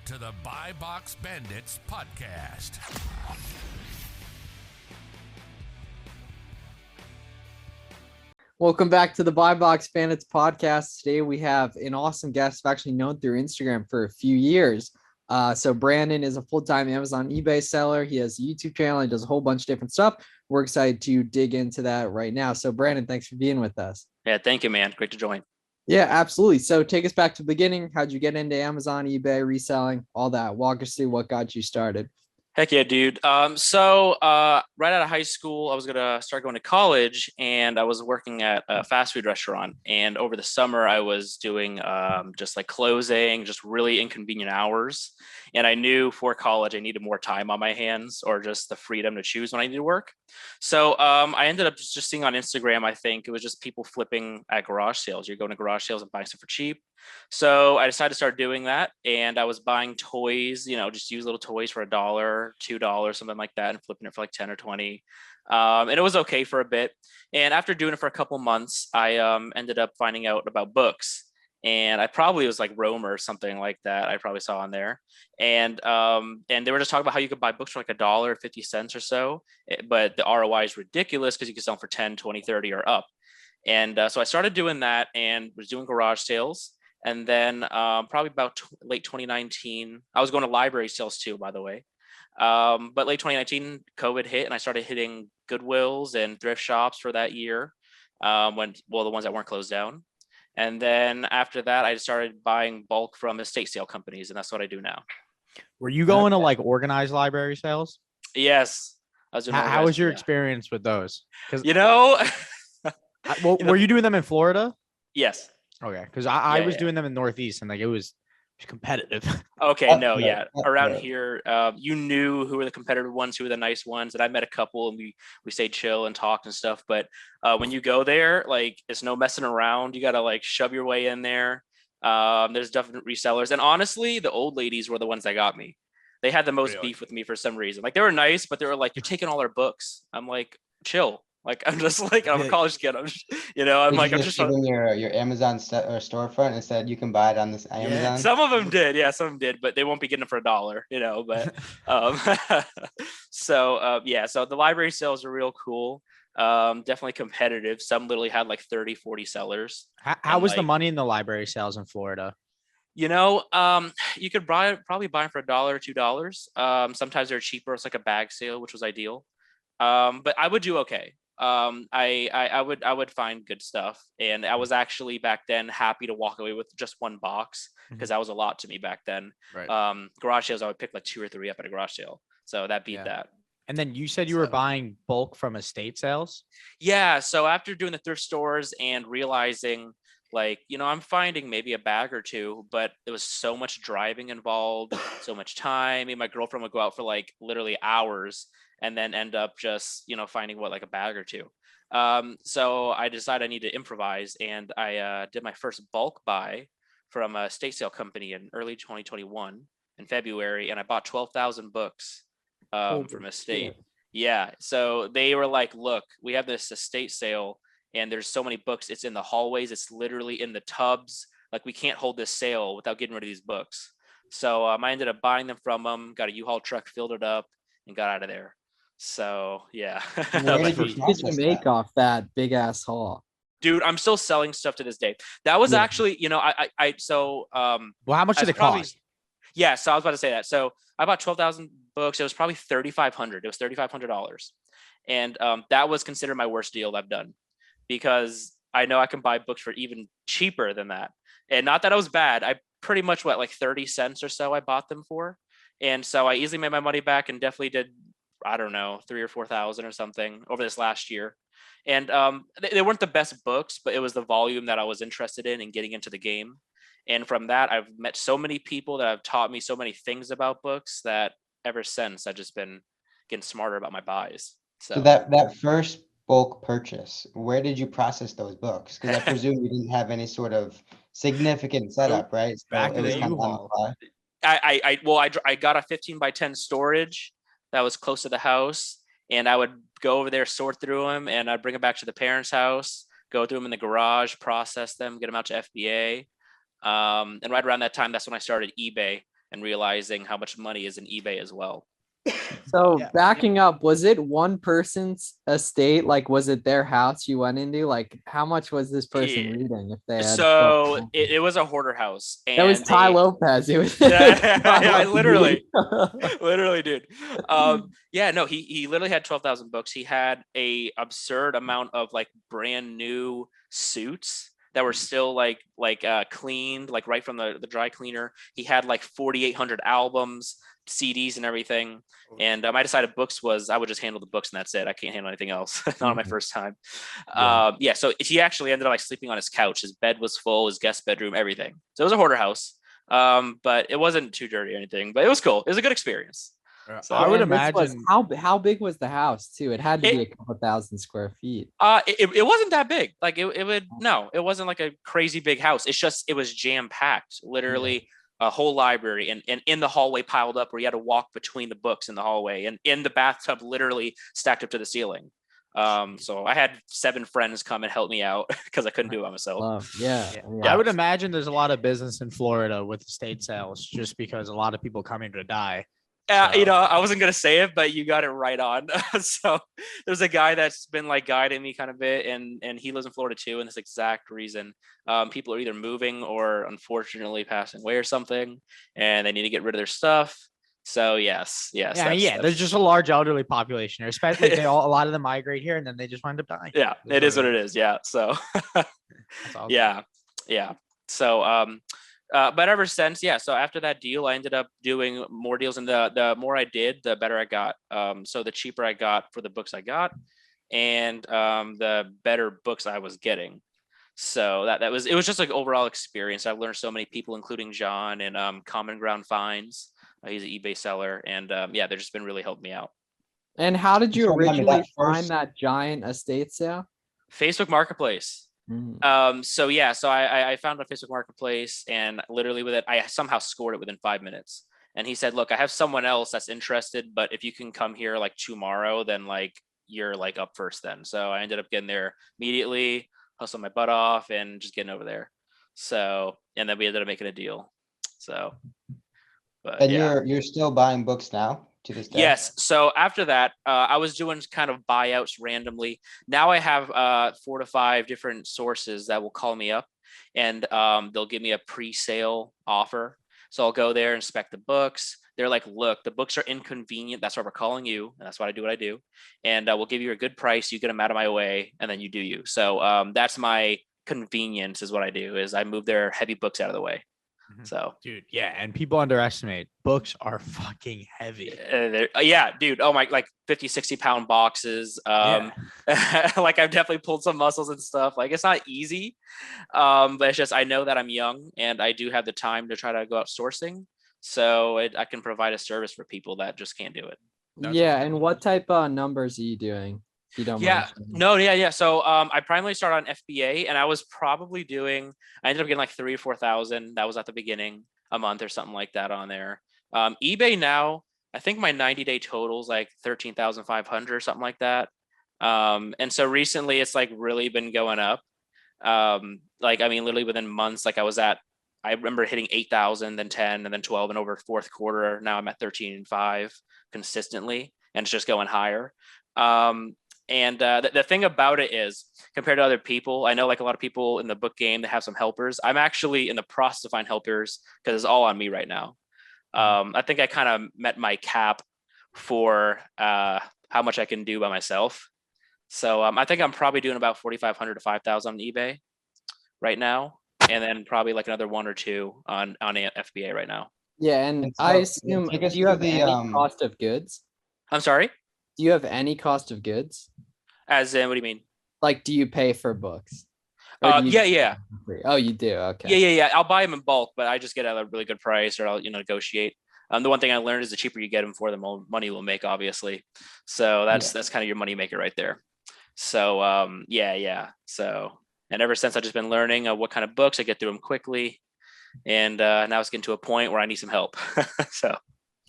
to the Buy Box Bandits podcast. Welcome back to the Buy Box Bandits podcast. Today we have an awesome guest I've actually known through Instagram for a few years. So Brandon is a full-time Amazon eBay seller. He has a YouTube channel. He does a whole bunch of different stuff. We're excited to dig into that right now. So Brandon, thanks for being with us. Yeah, thank you, man. Great to join. Yeah, absolutely. So take us back to the beginning. How'd you get into Amazon, eBay, reselling, all that? Walk us through what got you started. Heck yeah, dude. So right out of high school, I was gonna start going to college, and I was working at a fast food restaurant. And over the summer, I was doing just like closing, just really inconvenient hours. And I knew for college, I needed more time on my hands, or just the freedom to choose when I needed to work. So I ended up just seeing on Instagram. I think it was just people flipping at garage sales. You're going to garage sales and buying stuff for cheap. So I decided to start doing that, and I was buying toys, just use little toys for $1, $2, something like that, and flipping it for like 10 or 20. And it was okay for a bit. And after doing it for a couple months, I ended up finding out about books. And I probably was like Roma or something like that. I probably saw on there. And they were just talking about how you could buy books for like $1.50 or so. But the ROI is ridiculous because you can sell them for 10, 20, 30 or up. And so I started doing that and was doing garage sales. And then probably about late 2019, I was going to library sales too, by the way. But late 2019, COVID hit, and I started hitting Goodwills and thrift shops for that year, the ones that weren't closed down. And then after that, I started buying bulk from estate sale companies, and that's what I do now. Were you going to like organized library sales? Yes. I was doing how was your experience with those? Because were you doing them in Florida? Yes. Okay, because I was doing them in Northeast, and like it was competitive. Okay, around here, you knew who were the competitive ones, who were the nice ones, and I met a couple, and we stayed chill and talked and stuff. But when you go there, like it's no messing around. You gotta like shove your way in there. There's definite resellers, and honestly, the old ladies were the ones that got me. They had the most beef with me for some reason. Like they were nice, but they were like, "You're taking all our books." I'm like, "Chill." Like I'm just like I'm a college kid. I'm just I'm just giving your Amazon or storefront and said you can buy it on this Amazon. Yeah, some of them did, some of them did, but they won't be getting it for $1, But so the library sales are real cool. Definitely competitive. Some literally had like 30, 40 sellers. How was the money in the library sales in Florida? You could probably buy them for $1 or $2. Sometimes they're cheaper. It's like a bag sale, which was ideal. But I would do okay. I would find good stuff, and I was actually back then happy to walk away with just one box because that was a lot to me back then. Right. Garage sales, I would pick like 2 or 3 up at a garage sale, so that beat that. And then you said you were buying bulk from estate sales. Yeah. So after doing the thrift stores and realizing like, I'm finding maybe a bag or two, but there was so much driving involved, so much time. Me and my girlfriend would go out for like literally hours and then end up just, finding like a bag or two. So I decided I need to improvise, and I did my first bulk buy from a estate sale company in early 2021 in February, and I bought 12,000 books from estate. Yeah. So they were like, look, we have this estate sale, and there's so many books. It's in the hallways. It's literally in the tubs. Like we can't hold this sale without getting rid of these books. So I ended up buying them from them, got a U-Haul truck, filled it up, and got out of there. So yeah. What did you make off that big ass haul? Dude, I'm still selling stuff to this day. That was actually, well, how much did it cost? Yeah, so I was about to say that. So I bought 12,000 books. It was probably $3,500. It was $3,500. And that was considered my worst deal I've done, because I know I can buy books for even cheaper than that. And not that it was bad. I pretty much like 30 cents or so I bought them for. And so I easily made my money back, and definitely did, I don't know, 3,000 or 4,000 or something over this last year. And they weren't the best books, but it was the volume that I was interested in getting into the game. And from that, I've met so many people that have taught me so many things about books that ever since I've just been getting smarter about my buys. So that first bulk purchase, where did you process those books? Because I presume you didn't have any sort of significant setup, right? So back in the U-Haul. I got a 15 by 10 storage that was close to the house, and I would go over there, sort through them, and I'd bring them back to the parents' house, go through them in the garage, process them, get them out to FBA. And right around that time, that's when I started eBay. and realizing how much money is in eBay as well. So Yeah. backing up, was it one person's estate? Like, was it their house you went into? Like, how much was this person Yeah. reading if they had? So it was a hoarder house, and that was Ty Lopez. It was. Yeah, Ty I Lopez. literally, dude. Yeah, no, he literally had 12,000 books. He had a absurd amount of like brand new suits that were still cleaned, like right from the dry cleaner. He had like 4,800 albums, CDs, and everything. And I decided books was, I would just handle the books and that's it. I can't handle anything else. Not on my first time. Yeah. So he actually ended up like sleeping on his couch. His bed was full, his guest bedroom, everything. So it was a hoarder house. But it wasn't too dirty or anything, but it was cool. It was a good experience. So, I would And this was- imagine how big was the house too? It had to be a couple thousand square feet. it wasn't that big. Like it wasn't like a crazy big house. It was jam packed, literally a whole library and in the hallway piled up where you had to walk between the books in the hallway, and in the bathtub literally stacked up to the ceiling. So I had 7 friends come and help me out because I couldn't do it by myself. Love. Yeah. I would imagine there's a lot of business in Florida with estate sales just because a lot of people come here to die. You know, I wasn't gonna say it, but you got it right on. So there's a guy that's been like guiding me kind of bit, and he lives in Florida too, and this exact reason. People are either moving or unfortunately passing away or something, and they need to get rid of their stuff. So yes. There's just a large elderly population here, especially a lot of them migrate here and then they just wind up dying. Yeah, it is what it is. Yeah. So Awesome. yeah. So but ever since, so after that deal, I ended up doing more deals, and the more I did, the better I got. So the cheaper I got for the books I got, and the better books I was getting. So it was just like overall experience. I've learned so many people, including John and Common Ground Finds. He's an eBay seller, and they've just been really helping me out. And how did you So remember originally that find first- that giant estate sale? Facebook Marketplace. So I found a Facebook Marketplace, and literally with it, I somehow scored it within 5 minutes. And he said, look, I have someone else that's interested, but if you can come here like tomorrow, then like you're like up first then. So I ended up getting there immediately, hustled my butt off and just getting over there. So, and then we ended up making a deal. So, but And you're still buying books now to this day? Yes. So after that, I was doing kind of buyouts randomly. Now I have 4 to 5 different sources that will call me up, and they'll give me a pre-sale offer. So I'll go there, inspect the books. They're like, look, the books are inconvenient. That's why we're calling you. And that's why I do what I do. And we'll give you a good price. You get them out of my way, and then you do you. So that's my convenience is what I do, is I move their heavy books out of the way. So, dude, and people underestimate books are fucking heavy. Dude. Oh my, like 50-60 pound boxes. Like I've definitely pulled some muscles and stuff. Like it's not easy, but it's just I know that I'm young and I do have the time to try to go out sourcing, so I can provide a service for people that just can't do it. And what type of numbers are you doing? If you don't mind sharing? So I primarily started on FBA, and I was probably doing, I ended up getting like 3,000 or 4,000. That was at the beginning, a month or something like that on there. eBay now, I think my 90-day total is like 13,500 or something like that. And so recently it's like really been going up. Literally within months, like I remember hitting 8,000, then 10, and then 12, and over fourth quarter, now I'm at 13.5 consistently, and it's just going higher. And the thing about it is, compared to other people, I know like a lot of people in the book game that have some helpers. I'm actually in the process of finding helpers because it's all on me right now. I think I kind of met my cap for how much I can do by myself. So I think I'm probably doing about 4,500 to 5,000 on eBay right now, and then probably like another 1 or 2 on FBA right now. Yeah, and And so, I assume, take us do you through have the, any cost of goods? I'm sorry? Do you have any cost of goods? As in, what do you mean? Like, do you pay for books? Or do you Yeah. Oh, you do? Okay. Yeah. I'll buy them in bulk, but I just get at a really good price, or I'll negotiate. The one thing I learned is the cheaper you get them for, the more money we'll make, obviously. So that's kind of your money maker right there. So yeah. So, and ever since I've just been learning what kind of books I get through them quickly, and now it's getting to a point where I need some help. So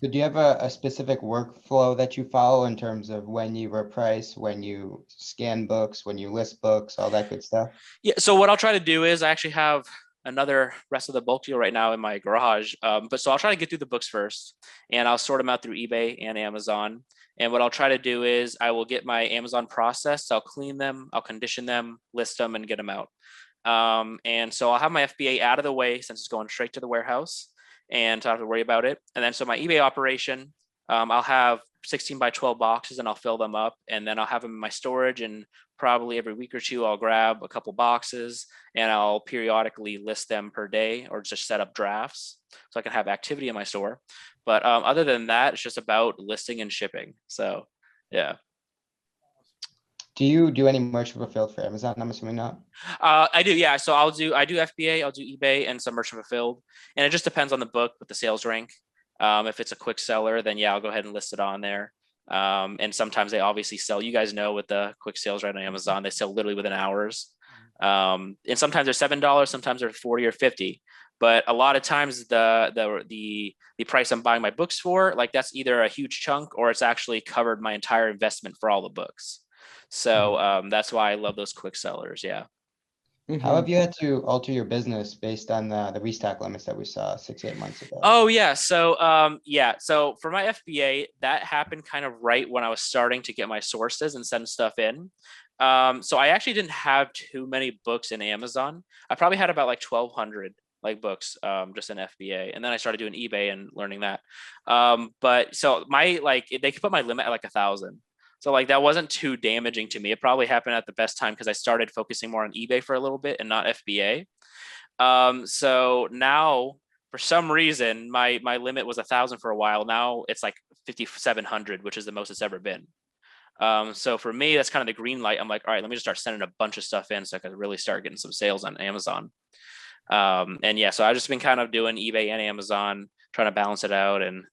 do you have a specific workflow that you follow in terms of when you reprice, when you scan books, when you list books, all that good stuff? Yeah. So what I'll try to do is I actually have another rest of the bulk deal right now in my garage. But so I'll try to get through the books first, and I'll sort them out through eBay and Amazon. And what I'll try to do is I will get my Amazon processed. I'll clean them, I'll condition them, list them, and get them out. And so I'll have my FBA out of the way since it's going straight to the warehouse, and I don't have to worry about it. And then so my eBay operation, I'll have 16 by 12 boxes, and I'll fill them up, and then I'll have them in my storage, and probably every week or two I'll grab a couple boxes and I'll periodically list them per day or just set up drafts so I can have activity in my store. But other than that, it's just about listing and shipping. So yeah. Do you do any merch fulfilled for Amazon? I'm assuming not. I do, yeah. So I do FBA, I'll do eBay, and some merchant fulfilled, and it just depends on the book with the sales rank. If it's a quick seller, then yeah, I'll go ahead and list it on there. And sometimes they obviously sell. You guys know with the quick sales right on Amazon, they sell literally within hours. And sometimes they're $7, sometimes they're 40 or 50. But a lot of times the price I'm buying my books for, like that's either a huge chunk or it's actually covered my entire investment for all the books. So that's why I love those quick sellers. Yeah. How have you had to alter your business based on the restock limits that we saw 6-8 months ago? Oh yeah. So So for my FBA, that happened kind of right when I was starting to get my sources and send stuff in. So I actually didn't have too many books in Amazon. I probably had about like 1,200 like books just in FBA, and then I started doing eBay and learning that. But so they could put my limit at like 1,000. So like that wasn't too damaging to me. It probably happened at the best time because I started focusing more on eBay for a little bit and not FBA. So now for some reason my limit was 1,000 for a while. Now it's like 5,700, which is the most it's ever been. So for me, that's kind of the green light. I'm like, all right, let me just start sending a bunch of stuff in so I can really start getting some sales on Amazon. And yeah, so I've just been kind of doing eBay and Amazon, trying to balance it out. And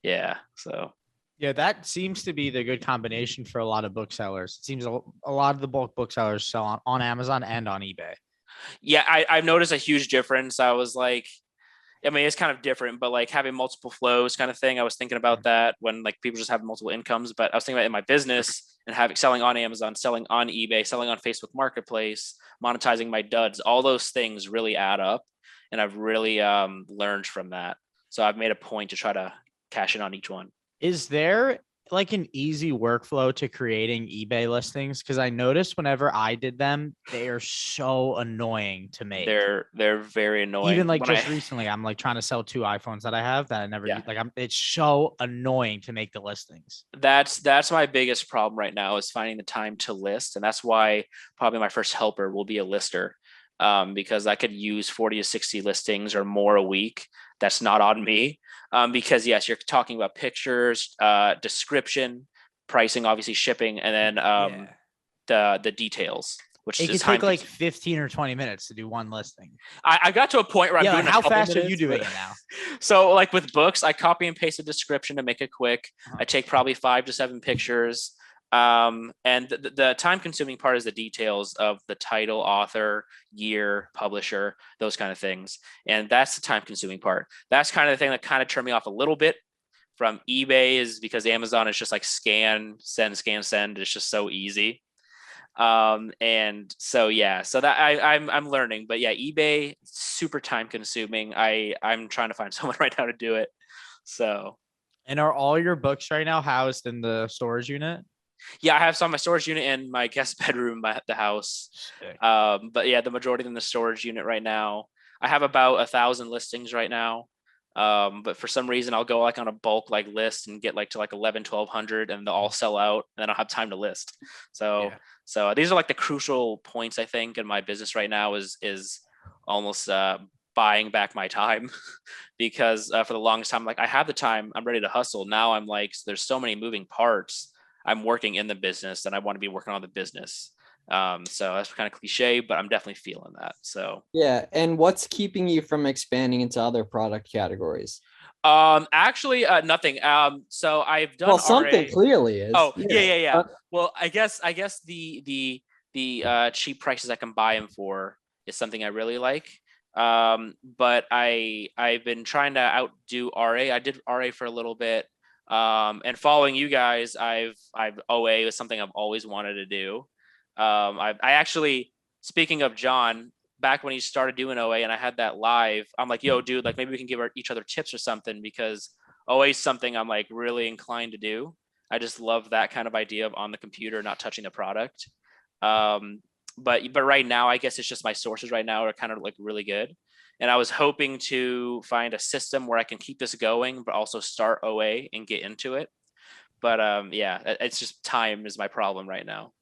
yeah, so. Yeah, that seems to be the good combination for a lot of booksellers. It seems a lot of the bulk booksellers sell on Amazon and on eBay. Yeah, I've noticed a huge difference. I was like, I mean, it's kind of different, but like having multiple flows kind of thing. I was thinking about that when like people just have multiple incomes, but I was thinking about it in my business and selling on Amazon, selling on eBay, selling on Facebook Marketplace, monetizing my duds. All those things really add up, and I've really learned from that. So I've made a point to try to cash in on each one. Is there like an easy workflow to creating eBay listings? Because I noticed whenever I did them, they are so annoying to make. They're very annoying. Even like recently, I'm like trying to sell 2 iPhones that I have that I never it's so annoying to make the listings. That's my biggest problem right now is finding the time to list. And that's why probably my first helper will be a lister. Because I could use 40 to 60 listings or more a week. That's not on me. Because yes, you're talking about pictures, description, pricing, obviously shipping, and then the details, which it could take like 15 or 20 minutes to do one listing. I got to a point where I'm doing how fast are you doing it now? So like with books, I copy and paste a description to make it quick. I take probably 5 to 7 pictures. And the time consuming part is the details of the title, author, year, publisher, those kind of things. And that's the time consuming part. That's kind of the thing that kind of turned me off a little bit from eBay, is because Amazon is just like scan, send. It's just so easy. And so, yeah, so that I'm learning, but yeah, eBay, super time consuming. I'm trying to find someone right now to do it. So. And are all your books right now housed in the storage unit? Yeah, I have some in my storage unit and my guest bedroom at the house. But yeah, the majority of them in the storage unit right now. I have about 1,000 listings right now. But for some reason I'll go like on a bulk like list and get like to like 1,100 and they'll all sell out and then I'll have time to list. So these are like the crucial points I think in my business right now is almost buying back my time because for the longest time, like I have the time, I'm ready to hustle. Now I'm like, there's so many moving parts. I'm working in the business and I want to be working on the business. So that's kind of cliche, but I'm definitely feeling that. So yeah. And what's keeping you from expanding into other product categories? Actually, nothing. So I've done something clearly is. Oh, yeah. Well, I guess the cheap prices I can buy them for is something I really like. But I've been trying to outdo RA. I did RA for a little bit. And following you guys, I've OA was something I've always wanted to do. I actually, speaking of John, back when he started doing OA and I had that live, I'm like, yo, dude, like maybe we can give each other tips or something, because OA is something I'm like really inclined to do. I just love that kind of idea of on the computer, not touching the product. But right now, I guess it's just my sources right now are kind of like really good. And I was hoping to find a system where I can keep this going, but also start OA and get into it. But yeah, it's just time is my problem right now.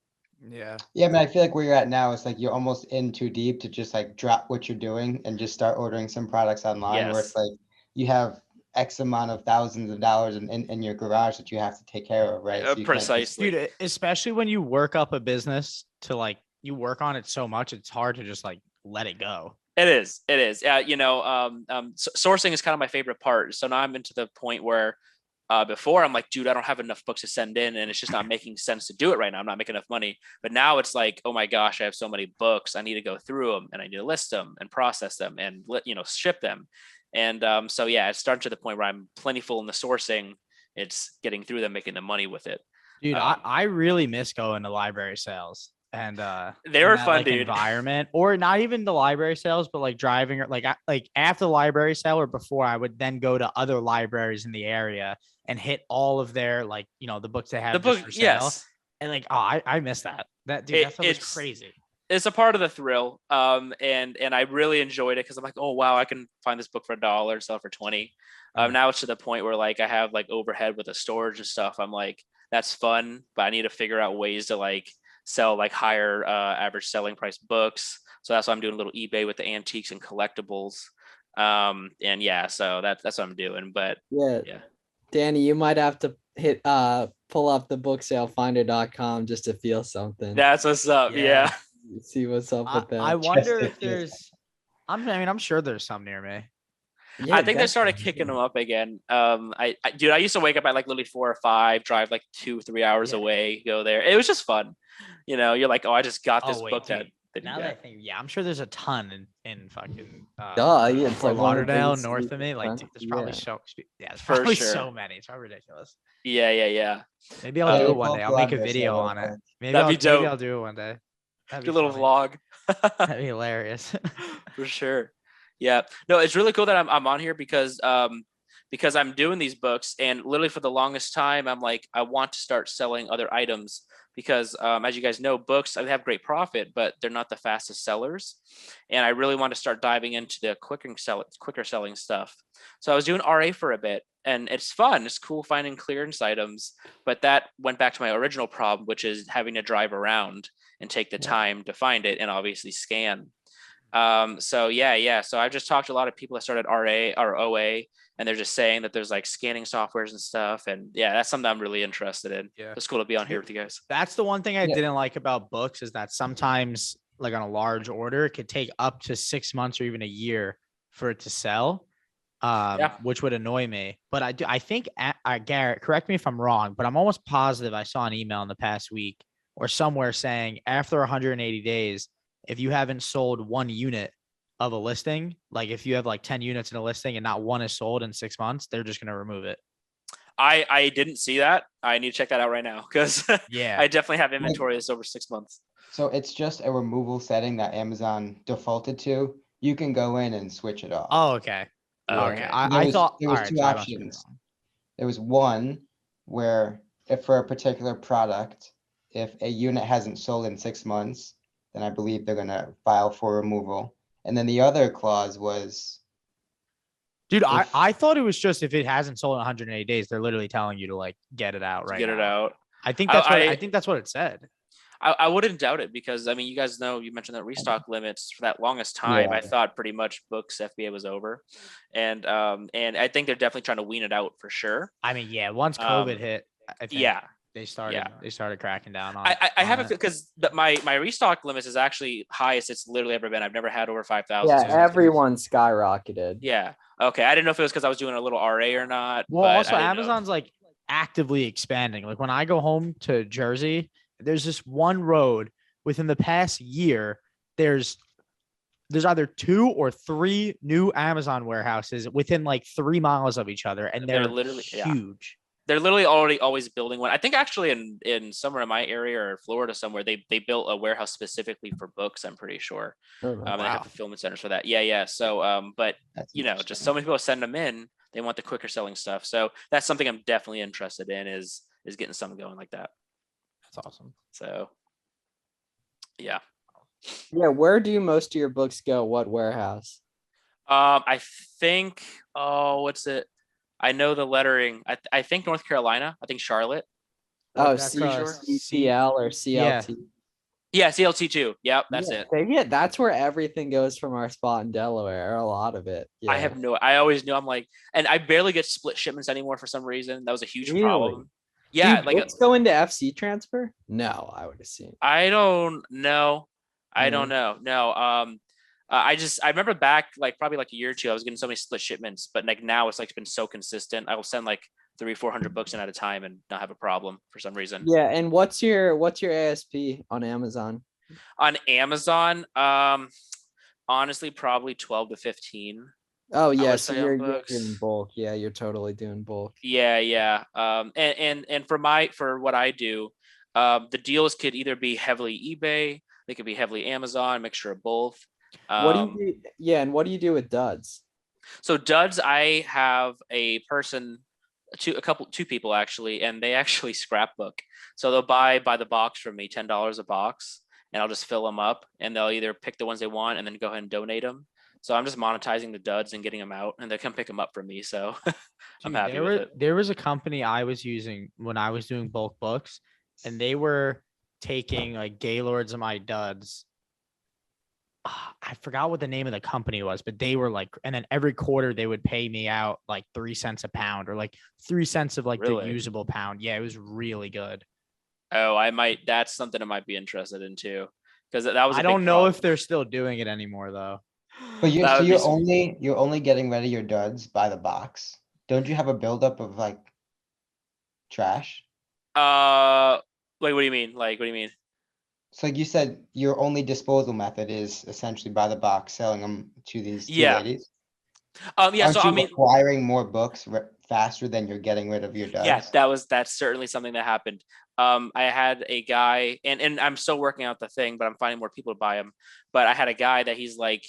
Yeah. Yeah, man, I feel like where you're at now is like you're almost in too deep to just like drop what you're doing and just start ordering some products online, where it's Yes. like you have X amount of thousands of dollars in your garage that you have to take care of, right? So you can't just- Precisely. Dude, especially when you work up a business to like, you work on it so much, it's hard to just like let it go. It is. Sourcing is kind of my favorite part. So now I'm into the point where before I'm like, dude, I don't have enough books to send in, and it's just not making sense to do it right now. I'm not making enough money. But now it's like, oh my gosh, I have so many books. I need to go through them, and I need to list them and process them and ship them. And so yeah, it's starting to the point where I'm plentiful in the sourcing. It's getting through them, making the money with it. Dude, I really miss going to library sales and they were in that, fun, like, dude. environment, or not even the library sales, but like driving or like after the library sale or before, I would then go to other libraries in the area and hit all of their like the books they have just for sale. Yes. And like, oh, I miss that. That dude, that stuff was crazy. It's a part of the thrill. And I really enjoyed it because I'm like, oh wow, I can find this book for $1, sell it for 20. Now it's to the point where like I have like overhead with the storage and stuff. I'm like, that's fun, but I need to figure out ways to like sell like higher average selling price books. So that's why I'm doing a little eBay with the antiques and collectibles. And yeah, so that's what I'm doing. But yeah. Danny, you might have to pull up the booksalefinder.com just to feel something. That's what's up. Yeah. See what's up with that. I wonder if there's I'm sure there's some near me. Yeah, I think they started kicking them up again. I used to wake up at like literally 4 or 5, drive like 2-3 hours away, go there. It was just fun. You're like, oh, I just got this book dude. that Now that I think, I'm sure there's a ton in fucking it's Fort like Lauderdale, north of me. Like, dude, there's probably it's for probably sure. so many. It's probably ridiculous. Yeah. Maybe I'll do it one day. I'll make a video on it. Maybe I'll do it one day. Do a little vlog. That'd be hilarious. For sure. Yeah. No, it's really cool that I'm on here because I'm doing these books, and literally for the longest time, I'm like, I want to start selling other items because as you guys know, books, they have great profit, but they're not the fastest sellers. And I really want to start diving into the quicker selling stuff. So I was doing RA for a bit, and it's fun. It's cool finding clearance items, but that went back to my original problem, which is having to drive around and take the time to find it and obviously scan. So I've just talked to a lot of people that started RA or OA, and they're just saying that there's like scanning softwares and stuff. And yeah, that's something I'm really interested in. Yeah. It's cool to be on here with you guys. That's the one thing I didn't like about books, is that sometimes like on a large order, it could take up to 6 months or even a year for it to sell. Which would annoy me. But I think Garrett, correct me if I'm wrong, but I'm almost positive I saw an email in the past week or somewhere saying after 180 days, if you haven't sold 1 unit of a listing, like if you have like 10 units in a listing and not one is sold in 6 months, they're just going to remove it. I didn't see that. I need to check that out right now because I definitely have inventory that's over 6 months. So it's just a removal setting that Amazon defaulted to. You can go in and switch it off. Oh, okay. Okay. I thought there was 2 options. There was one where if for a particular product, if a unit hasn't sold in 6 months, then I believe they're going to file for removal. And then the other clause was, dude, I thought it was just if it hasn't sold in 180 days, they're literally telling you to like get it out right now. Get it out. I think that's what it said. I wouldn't doubt it because I mean, you guys know, you mentioned that restock limits for that longest time. I thought pretty much books FBA was over, and I think they're definitely trying to wean it out for sure. I mean, once COVID hit, I think they started cracking down on. I have it because my restock limits is actually highest it's literally ever been. I've never had over 5,000. Yeah, everyone skyrocketed. Yeah. Okay. I didn't know if it was because I was doing a little RA or not. Well, also Amazon's like actively expanding. Like when I go home to Jersey, there's this one road within the past year. There's either 2 or 3 new Amazon warehouses within like 3 miles of each other, and they're literally huge. They're literally already always building one. I think actually in somewhere in my area or Florida somewhere, they built a warehouse specifically for books, I'm pretty sure. Oh, They have wow. fulfillment centers for that. Yeah. So, but That's just interesting. so many people send them in. They want the quicker selling stuff. So that's something I'm definitely interested in is getting something going like that. That's awesome. So, yeah. Yeah, where do most of your books go? What warehouse? I think, what's it? I know the lettering. I think North Carolina. I think Charlotte. Oh, That's CCL or CLT. Yeah, CLT too. Yep, that's it. Yeah, that's where everything goes from our spot in Delaware, or a lot of it. Yeah. I always knew, I'm like, and I barely get split shipments anymore for some reason. That was a huge Really? problem. Yeah, Do books go into FC transfer? No, I would assume. I don't know. I don't know. No. I remember back like probably like a year or two, I was getting so many split shipments, but like now it's like been so consistent. I will send like 300-400 books in at a time and not have a problem for some reason. Yeah, and what's your ASP on Amazon? On Amazon, honestly, probably 12 to 15. Oh yeah, so you're doing bulk. Yeah, you're totally doing bulk. Yeah. And for what I do, the deals could either be heavily eBay, they could be heavily Amazon, mixture of both. What do you do? Yeah, and what do you do with duds? So duds, I have a person, two people actually, and they actually scrapbook. So they'll buy by the box from me, $10 a box, and I'll just fill them up, and they'll either pick the ones they want and then go ahead and donate them. So I'm just monetizing the duds and getting them out, and they come pick them up from me. So I'm happy with it. There was a company I was using when I was doing bulk books, and they were taking like Gaylords of my duds. I forgot what the name of the company was, but they were like, and then every quarter they would pay me out like 3 cents a pound or like 3 cents of like the usable pound. Yeah, it was really good. Oh, that's something I might be interested in too. Because that was, I don't know if they're still doing it anymore though. But you're only getting rid of your duds by the box. Don't you have a buildup of like trash? Wait, what do you mean? Like, what do you mean? So like you said, your only disposal method is essentially by the box, selling them to these two ladies. Yeah. Aren't you acquiring more books faster than you're getting rid of your duds? Yeah, that's certainly something that happened. I had a guy, and I'm still working out the thing, but I'm finding more people to buy them. But I had a guy that he's like,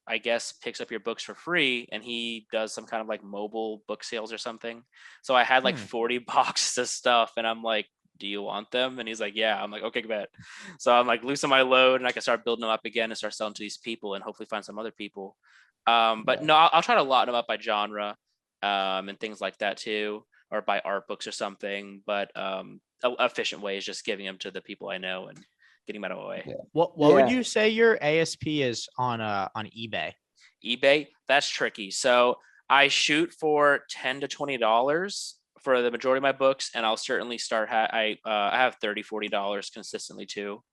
I guess picks up your books for free, and he does some kind of like mobile book sales or something. So I had like 40 boxes of stuff, and I'm like, do you want them? And he's like, yeah. I'm like, okay, bet. So I'm like, loosen my load, and I can start building them up again and start selling to these people and hopefully find some other people. But no, I'll try to lot them up by genre, and things like that too, or by art books or something. But an efficient way is just giving them to the people I know and getting them out of the way. Yeah. What would you say your ASP is on eBay? eBay, that's tricky. So I shoot for $10 to $20 for the majority of my books, and I'll certainly start. I have $30-$40 consistently too,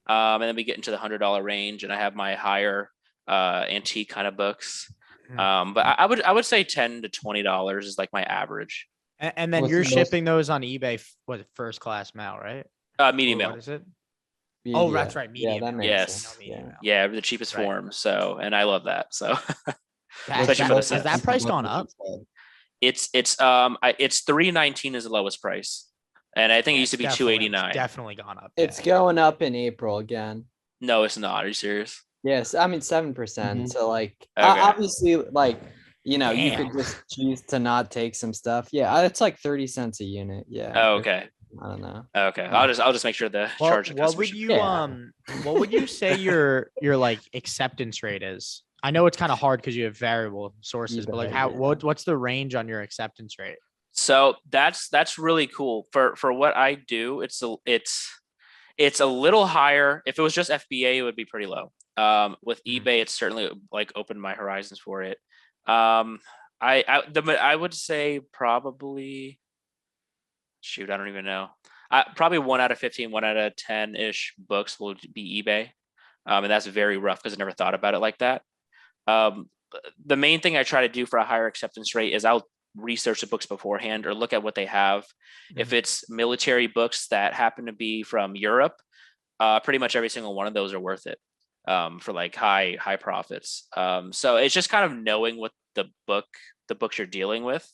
and then we get into the $100 range, and I have my higher antique kind of books. But I would say $10 to $20 is like my average. And then you're shipping those on eBay with first class mail, right? Medium mail. What is it? Media. Oh, that's right. Medium. Yeah, that makes Yes. sense. Yeah, the cheapest form. So, and I love that. So, has that price gone up? It's $319 is the lowest price, and I think it used to be $289. Definitely gone up. It's going up in April again. No, it's not. Are you serious? Yes, I mean 7%. So like, Okay. obviously, like you could just choose to not take some stuff. Yeah, it's like 30 cents a unit. Yeah. Oh, okay. I don't know. Okay, I'll just make sure the charge. What would you say your like acceptance rate is? I know it's kind of hard because you have variable sources, but like what's the range on your acceptance rate? So that's really cool for what I do. It's a little higher. If it was just FBA, it would be pretty low. With eBay, it's certainly like opened my horizons for it. I would say probably, shoot, I don't even know. Probably 1 out of 15, 1 out of 10-ish books will be eBay. And that's very rough because I never thought about it like that. The main thing I try to do for a higher acceptance rate is I'll research the books beforehand or look at what they have. If it's military books that happen to be from Europe, pretty much every single one of those are worth it for like high profits. So it's just kind of knowing what the books you're dealing with.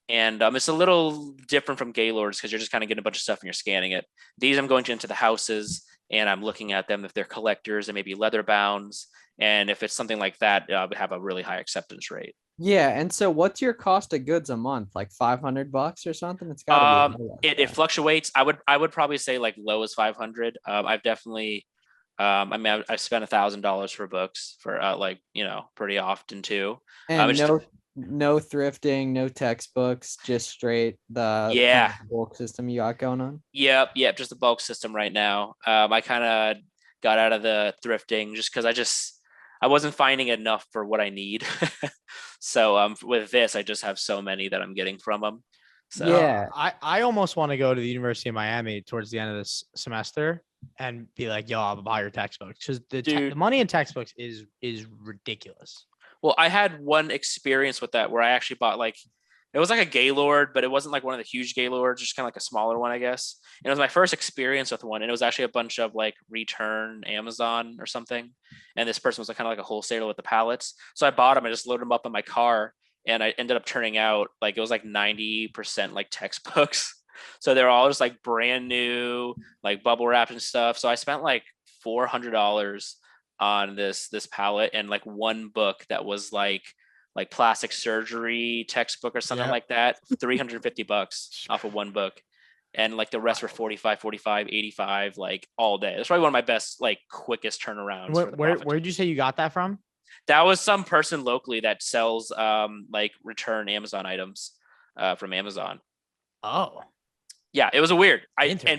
And it's a little different from Gaylords because you're just kind of getting a bunch of stuff and you're scanning it. These I'm going into the houses and I'm looking at them if they're collectors and maybe leather bounds. And if it's something like that, we have a really high acceptance rate. Yeah, and so what's your cost of goods a month? Like $500 or something? It's gotta be. It fluctuates. I would probably say like low as 500. I've definitely I mean, I spent $1,000 for books for like, pretty often too. And no thrifting, no textbooks, just straight the Yeah. bulk system you got going on. Yep, just the bulk system right now. I kind of got out of the thrifting just because I wasn't finding enough for what I need. So with this, I just have so many that I'm getting from them. So Yeah. I almost want to go to the University of Miami towards the end of this semester and be like, yo, I'll buy your textbooks because the money in textbooks is ridiculous. Well, I had one experience with that where I actually bought it was like a Gaylord, but it wasn't like one of the huge Gaylords, just kind of like a smaller one, I guess. And it was my first experience with one. And it was actually a bunch of like return Amazon or something. And this person was kind of like a wholesaler with the pallets. So I bought them. I just loaded them up in my car. And I ended up turning out like it was like 90% like textbooks. So they're all just like brand new, like bubble wrapped and stuff. So I spent like $400 on this pallet and like one book that was like plastic surgery textbook or something like that, $350 off of one book. And like the rest were 45, 85, like all day. That's probably one of my best, like quickest turnarounds. Where did you say you got that from? That was some person locally that sells like return Amazon items from Amazon. Oh, yeah, it was a weird.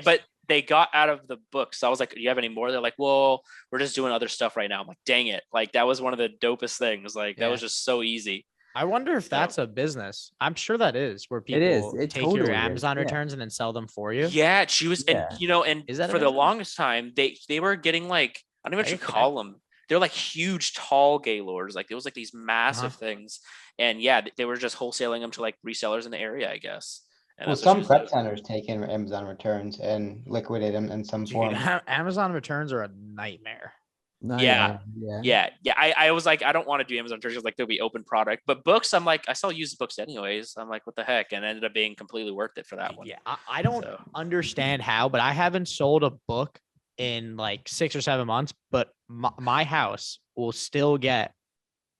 But they got out of the book. So I was like, do you have any more? They're like, well, we're just doing other stuff right now. I'm like, dang it. Like that was one of the dopest things. Like that was just so easy. I wonder if that's a business. I'm sure that is where people take totally your Amazon returns and then sell them for you. Yeah, she was, and is that for the longest time, they were getting like, I don't know what you call them. They're like huge, tall Gaylords. Like it was like these massive things. And yeah, they were just wholesaling them to like resellers in the area, I guess. And well, some prep centers take in Amazon returns and liquidate them in some form. Amazon returns are a nightmare. Yeah. I was like, I don't want to do Amazon returns like there'll be open product, but books, I'm like, I sell used books anyways. I'm like, what the heck? And it ended up being completely worth it for that one. Yeah, I don't understand how, but I haven't sold a book in like 6 or 7 months, but my house will still get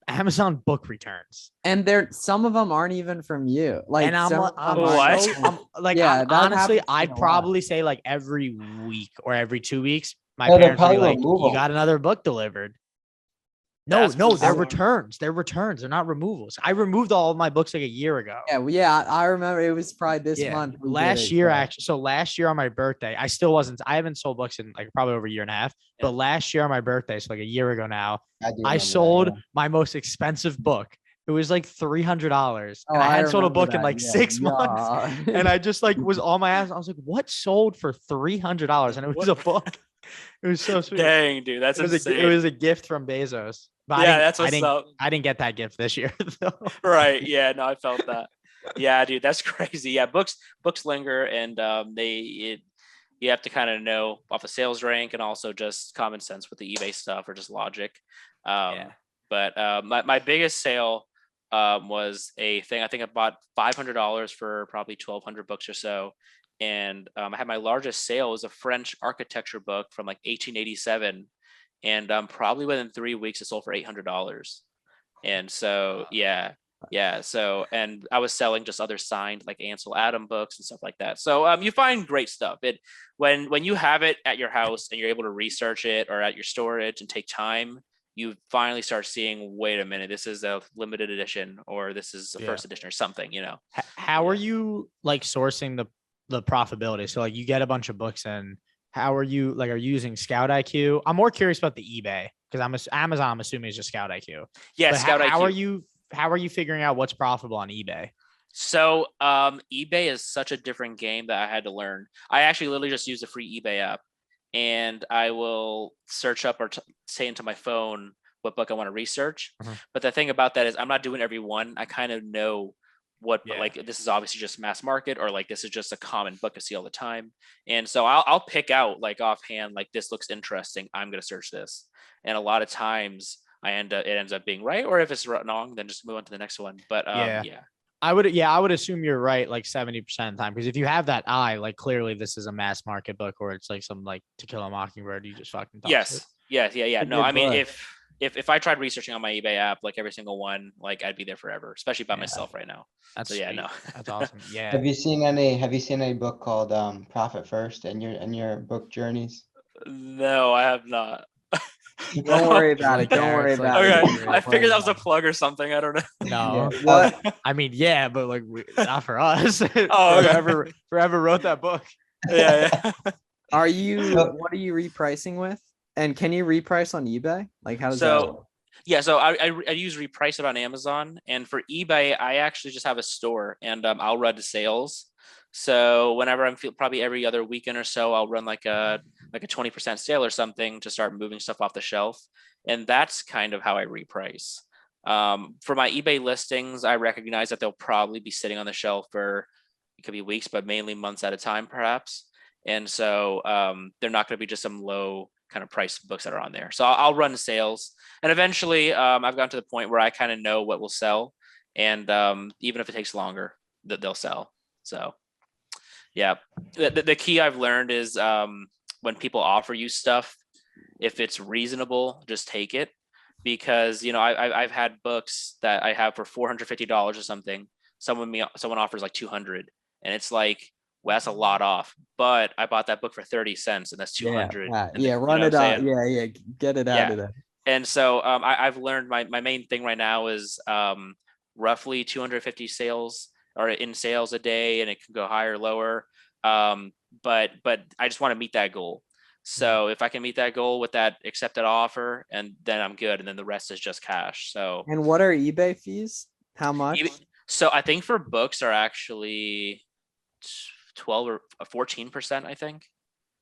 Amazon book returns, and some of them aren't even from you. Like, and honestly, I'd probably say like every week or every 2 weeks, my parents would be like, "You got another book delivered." No, they're returns. They're returns. They're not removals. I removed all of my books like a year ago. Yeah. I remember it was probably this month. Last year, actually. So last year on my birthday, I haven't sold books in like probably over a year and a half. Yeah. But last year on my birthday, so like a year ago now, I sold my most expensive book. It was like $300. And I hadn't sold a book in like 6 months. And I just like was on my ass. I was like, what sold for $300? And it was a book. It was so sweet. Dang, dude, that's insane. It was a gift from Bezos. But that's what's up. I didn't get that gift this year, though. Right? Yeah, no, I felt that. Yeah, dude, that's crazy. Yeah, books linger, and you have to kind of know off a sales rank and also just common sense with the eBay stuff or just logic. But my biggest sale was a thing. I think I bought $500 for probably 1,200 books or so. And I had my largest sale was a French architecture book from like 1887. And probably within 3 weeks, it sold for $800. And so, So, and I was selling just other signed like Ansel Adams books and stuff like that. So you find great stuff. When you have it at your house and you're able to research it or at your storage and take time, you finally start seeing, wait a minute, this is a limited edition or this is a first edition or something, How are you like sourcing the profitability? So like you get a bunch of books and how are you are you using Scout IQ? I'm more curious about the eBay because Amazon, I'm assuming is just Scout IQ. Yeah. But Scout IQ. How are you figuring out what's profitable on eBay? So eBay is such a different game that I had to learn. I actually literally just use the free eBay app and I will search up or say into my phone what book I want to research. But the thing about that is I'm not doing every one. I kind of know like this is obviously just mass market or like this is just a common book I see all the time. And so I'll pick out like offhand, like this looks interesting. I'm going to search this. And a lot of times it ends up being right. Or if it's wrong, then just move on to the next one. But I would assume you're right, like 70% of the time, because if you have that eye, like clearly this is a mass market book, or it's like some like To Kill a Mockingbird, you just fucking toss it. Yeah. A No, good I mean, book. if I tried researching on my eBay app, like every single one, like I'd be there forever, especially by Yeah. myself right now. That's So yeah, sweet. no. That's awesome. Yeah. Have you seen any book called Profit First in your book journeys? No, I have not. Don't worry It's about like it. Don't worry Garrett's, like, about it. Okay, I figured that was a plug or something. I don't know. No. Yeah. What I mean, yeah, but like not for us. Oh, okay. Forever wrote that book. Yeah. are you? So- What are you repricing with? And can you reprice on eBay? Like, how does that So work? yeah, so I use Reprice It on Amazon, and for eBay, I actually just have a store, and I'll run sales. So whenever I'm probably every other weekend or so, I'll run like a 20% sale or something to start moving stuff off the shelf, and that's kind of how I reprice. For my eBay listings, I recognize that they'll probably be sitting on the shelf for, it could be weeks, but mainly months at a time, perhaps. And so they're not going to be just some low kind of price books that are on there. So I'll run sales, and eventually I've gotten to the point where I kind of know what will sell, and even if it takes longer, that they'll sell. So yeah, the key I've learned is when people offer you stuff, if it's reasonable, just take it, because I've had books that I have for $450 or something. Someone offers like 200, and it's like, well, that's a lot off, but I bought that book for 30 cents, and that's 200. Run it out. Yeah, get it out of there. And so I've learned my main thing right now is roughly 250 sales or in sales a day, and it can go higher or lower. But I just want to meet that goal. So if I can meet that goal with that accepted offer, and then I'm good, and then the rest is just cash. So And what are eBay fees? How much? So I think for books are actually 12 or 14%, I think.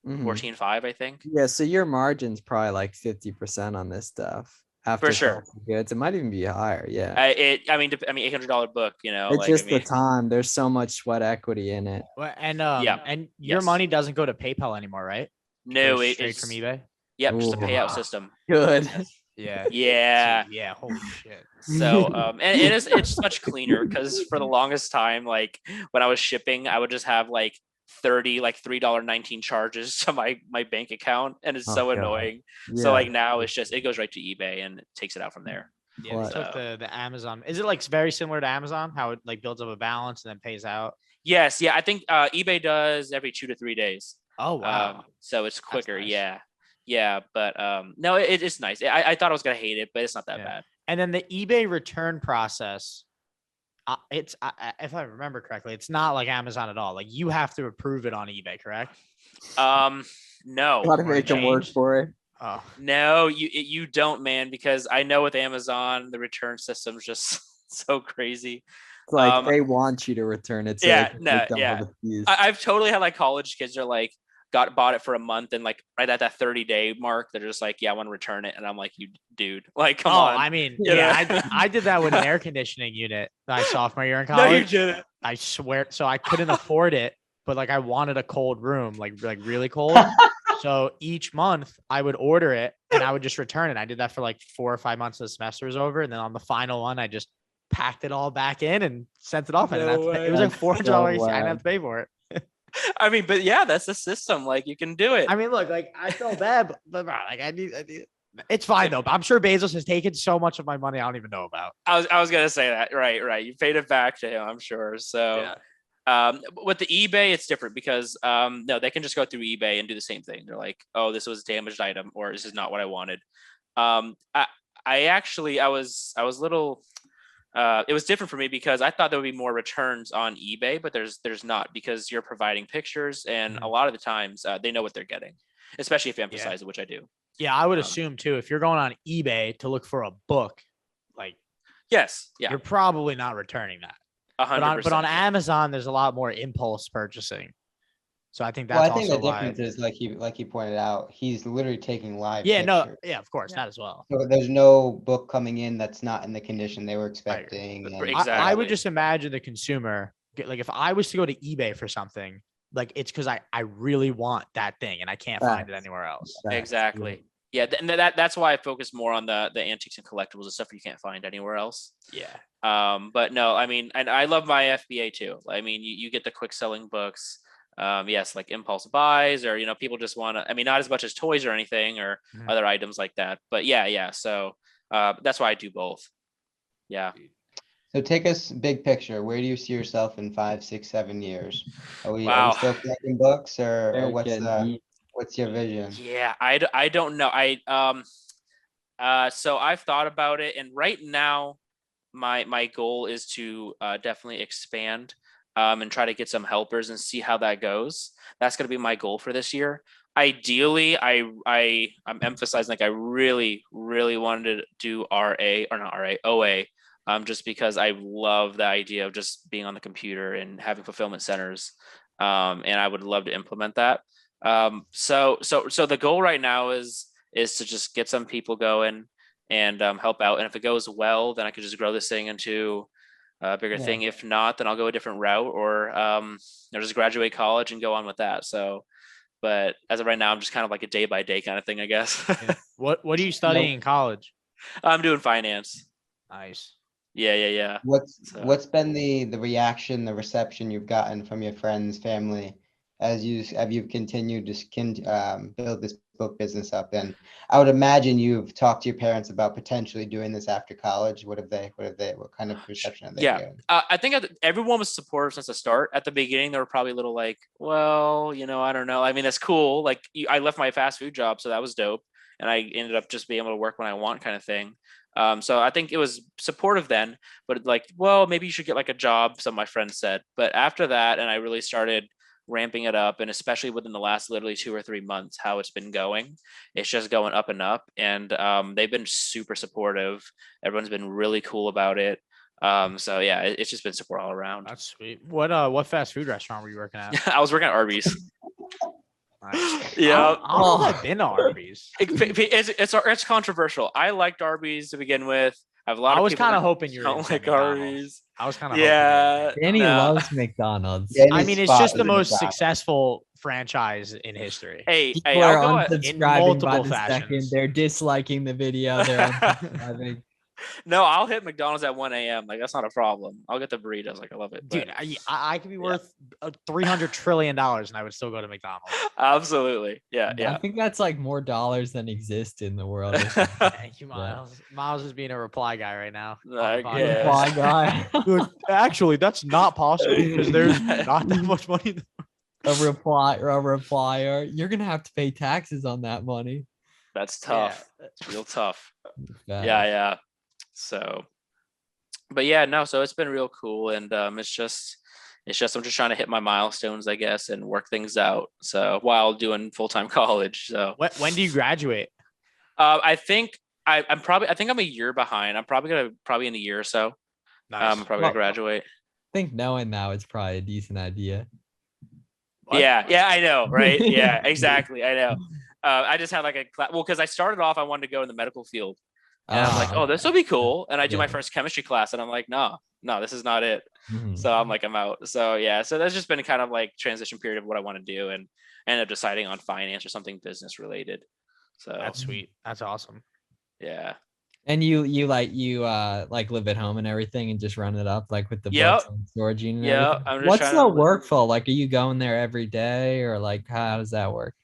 Mhm. 14.5, I think. Yeah, so your margin's probably like 50% on this stuff. After For sure. cost of goods, it might even be higher. Yeah. I mean, $800 book, It's like, just I mean, the time. There's so much sweat equity in it. Well, and Yeah. and your Yes. money doesn't go to PayPal anymore, right? no, Goes it straight is from eBay. Yep, just a Ooh. payout system. Good. Yeah. Yeah. Yeah. Holy shit. So and it's much cleaner, because for the longest time, like when I was shipping, I would just have like 30 like $3.19 charges to my bank account, and it's Oh, so God. annoying. Yeah. So like now it goes right to eBay and it takes it out from there. Yeah. They What? took the Amazon. Is it like very similar to Amazon? How it like builds up a balance and then pays out? Yes, yeah, I think eBay does every 2 to 3 days. Oh wow. So it's quicker. nice. Yeah, but no, it's nice. I thought I was gonna hate it, but it's not that Yeah. bad. And then the eBay return process, it's if I remember correctly, it's not like Amazon at all. Like you have to approve it on eBay, correct? No. Gotta make them work changed. for it. Oh, No, you don't, man, because I know with Amazon the return system's just so crazy. It's like they want you to return it. So yeah, they can no, take double yeah. the fees. I've totally had like college kids are like bought it for a month, and like right at that 30-day mark, they're just like, yeah, I want to return it, and I'm like, you dude, like, come on. I mean, You yeah, know? I did that with an air conditioning unit my sophomore year in No, you college. didn't. I swear. So I couldn't afford it, but like I wanted a cold room, like really cold. So each month I would order it and I would just return it. I did that for like 4 or 5 months. The semester was over, and then on the final one, I just packed it all back in and sent it off. I didn't have to pay. It was like That's $400. so I didn't have whack. to pay for it. I mean, but yeah, that's the system. Like, you can do it. I mean, look, like I felt bad, but bro, like I need. It's fine though. I'm sure Bezos has taken so much of my money I don't even know about. I was gonna say that. Right. You paid it back to him, I'm sure. So with the eBay, it's different, because no, they can just go through eBay and do the same thing. They're like, oh, this was a damaged item, or this is not what I wanted. I was a little it was different for me, because I thought there would be more returns on eBay, but there's not, because you're providing pictures, and a lot of the times they know what they're getting, especially if you emphasize it, which I do. Yeah, I would assume too, if you're going on eBay to look for a book, like Yes, yeah, you're probably not returning that. 100%. But on Amazon, there's a lot more impulse purchasing. So I think that's Well, I think also the why. difference is like he pointed out, he's literally taking live Yeah, no, pictures. yeah, of course, that as well. So there's no book coming in that's not in the condition they were expecting. and- Exactly. I would just imagine the consumer, like if I was to go to eBay for something, like it's because I really want that thing and I can't find it Facts. anywhere else. Facts, Exactly. Yeah, that's why I focus more on the antiques and collectibles and stuff you can't find anywhere else. Yeah. But no, I mean, and I love my FBA too. I mean, you get the quick selling books. Yes, like impulse buys, or people just want to. I mean, not as much as toys or anything or other items like that. But yeah. So that's why I do both. Yeah. So take us big picture. Where do you see yourself in 5, 6, 7 years? Are we Wow. still collecting books, or Very what's good. what's your vision? Yeah, I don't know. So I've thought about it, and right now my goal is to definitely expand and try to get some helpers and see how that goes. That's going to be my goal for this year. Ideally, I'm emphasizing, like, I really wanted to do OA, just because I love the idea of just being on the computer and having fulfillment centers, and I would love to implement that. So the goal right now is to just get some people going and help out. And if it goes well, then I could just grow this thing into a bigger thing. If not, then I'll go a different route, or just graduate college and go on with that. So, but as of right now, I'm just kind of like a day by day kind of thing, I guess. Yeah. What are you studying in college? I'm doing finance. Nice. Yeah. What's been the reaction, the reception you've gotten from your friends, family, as you've continued to build this book business up? And I would imagine you've talked to your parents about potentially doing this after college. What kind of perception have they given? I think everyone was supportive since the start. At the beginning, they were probably a little like, well, I don't know. I mean, that's cool. Like, I left my fast food job, so that was dope. And I ended up just being able to work when I want, kind of thing. So I think it was supportive then, but like, well, maybe you should get like a job, some of my friends said. But after that, and I really started ramping it up, and especially within the last literally 2 or 3 months, how it's been going, it's just going up and up. And they've been super supportive. Everyone's been really cool about it. So yeah, it's just been support all around. That's sweet. What fast food restaurant were you working at? I was working at Arby's. Nice. Yeah. I don't know if I've been to Arby's. It's controversial. I liked Arby's to begin with. I have a lot. I of was kind of people hoping you don't were like Arby's. I was kind of Yeah. Danny No. loves McDonald's. I mean, it's just the most successful franchise in history. Hey, People I'll are go. unsubscribing in by multiple the fashions. second. They're disliking the video. They're unsubscribing. No, I'll hit McDonald's at 1 a.m. Like, that's not a problem. I'll get the burritos. Like, I love it. Dude, I could be worth $300 trillion and I would still go to McDonald's. Absolutely. Yeah. I think that's like more dollars than exist in the world. Thank you, Miles. Miles is being a reply guy right now. Yeah. Reply guy. Dude, actually, that's not possible because there's not that much money. A replier. You're gonna have to pay taxes on that money. That's tough. Yeah. It's real tough. Bad. Yeah. So, but yeah, no. So it's been real cool, and it's just I'm just trying to hit my milestones, I guess, and work things out. So while doing full-time college. So When do you graduate? I think I'm a year behind. I'm probably in a year or so. Nice. I'm probably gonna graduate. I think knowing now it's probably a decent idea. What? Yeah, I know, right? Yeah, exactly. I know. I just had like a class. Well, because I started off, I wanted to go in the medical field. And I'm like, oh, this will be cool. And I do my first chemistry class, and I'm like, no, this is not it. Mhm. So I'm like, I'm out. So yeah, so that's just been kind of like transition period of what I want to do, and I ended up deciding on finance or something business related. So That's sweet. That's awesome. yeah. And you like live at home and everything and just run it up like with the Yep. books and storage unit and Yeah. everything? What's the workflow? Like, are you going there every day or like how does that work?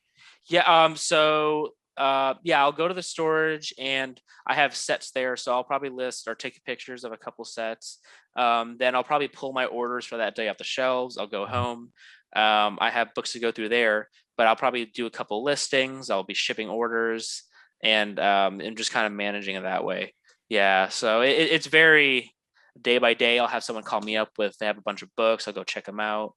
Yeah. So I'll go to the storage and I have sets there. So I'll probably list or take pictures of a couple sets. Then I'll probably pull my orders for that day off the shelves. I'll go home. I have books to go through there, but I'll probably do a couple listings. I'll be shipping orders and just kind of managing it that way. Yeah. So it's very day by day. I'll have someone call me up they have a bunch of books. I'll go check them out.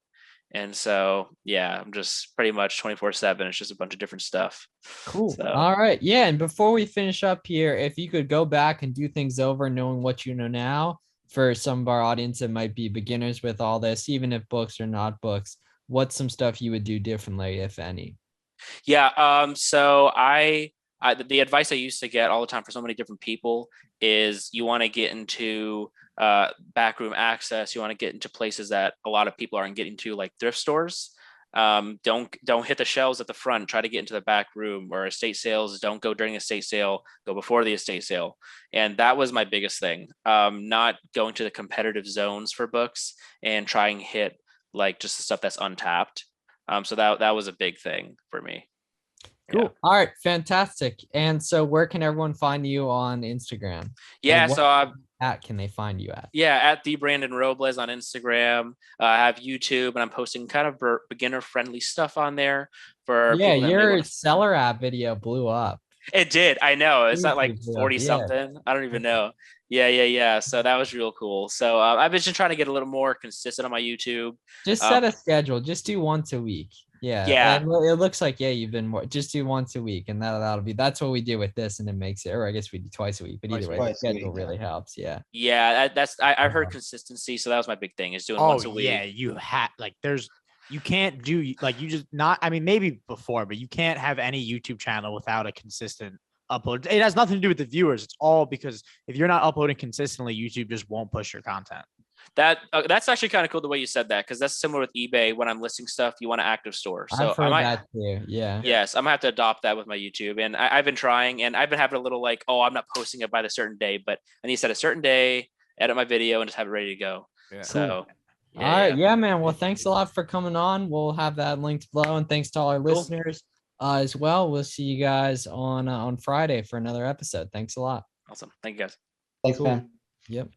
And so, yeah, I'm just pretty much 24/7. It's just a bunch of different stuff. Cool. So. All right. Yeah. And before we finish up here, if you could go back and do things over, knowing what you know now, for some of our audience that might be beginners with all this, even if books or not books, what's some stuff you would do differently, if any? Yeah. So the advice I used to get all the time for so many different people is you want to get into backroom access. You want to get into places that a lot of people aren't getting to, like thrift stores. Don't hit the shelves at the front. Try to get into the back room. Or estate sales, don't go during estate sale. Go before the estate sale. And that was my biggest thing. Not going to the competitive zones for books and trying to hit like just the stuff that's untapped. So that was a big thing for me. Cool. Yeah. All right, fantastic. And so where can everyone find you on Instagram? Yeah, so can they find you at? Yeah, at the Brandyn Robles on Instagram. I have YouTube, and I'm posting kind of beginner friendly stuff on there for people that your seller app video blew up. It did. I know. It's not like 40 something. I don't even know. Yeah. So that was real cool. So I've been just trying to get a little more consistent on my YouTube. Just set a schedule. Just do once a week. Yeah. And it looks like, you've been more, just do once a week, and that's what we do with this, and it makes it, or I guess we do twice a week, but either way, the schedule really helps. Yeah. I've heard consistency. So that was my big thing, is doing once a week. Yeah. You you can't do like, you just not, I mean, maybe before, but you can't have any YouTube channel without a consistent upload. It has nothing to do with the viewers. It's all because if you're not uploading consistently, YouTube just won't push your content. That's actually kind of cool the way you said that, because that's similar with eBay. When I'm listing stuff, you want an active store. So I might that too. Yeah. Yes, I'm gonna have to adopt that with my YouTube, and I've been trying, and I've been having a little like, I'm not posting it by the certain day, but I need to set a certain day, edit my video, and just have it ready to go. Yeah. So. All right, man. Well, thanks a lot for coming on. We'll have that linked below, and thanks to all our listeners as well. We'll see you guys on Friday for another episode. Thanks a lot. Awesome. Thank you, guys. Thanks, man. Yep.